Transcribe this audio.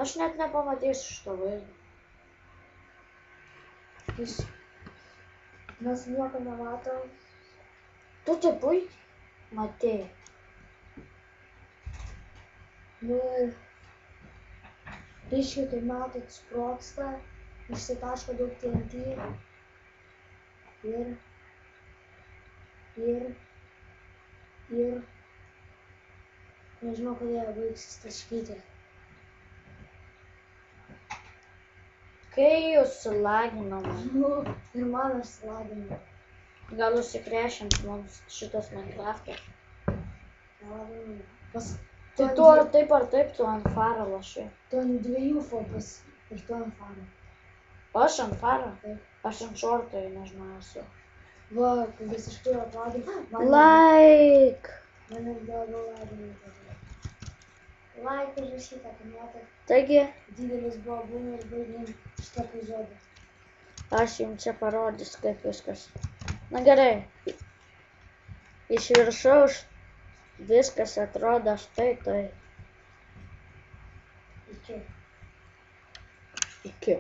Aš net nepamatysiu šito vaizdo. Mes nieko nematom. Tu tai puikiai matėjai. Nu ir ryškiai, kaip matot, sprogsta, išsitaško daug TNT ir nežinau, kada jie baigsis taškyti. Kai jūs sulaginom, Ir man aš slaginu. gal užsikrešint mums šitas Minecraftas. Tai tu ar taip tu ant faro lašai. Tu ant 2 fobus ir tu ant faro. Aš ant faro? Taip. Aš ant šorto, nežinau, esu. Va, visiškai atrodė. Like! Man ir daugiau laginį. Like užrašyta, kad matot. Taigi, Didelis buvo būna ir baigėm šitą epizodą. aš jums čia parodysiu, kaip viskas. Na gerai. Iš viršaus viskas atrodo štai tai. Iki. Iki.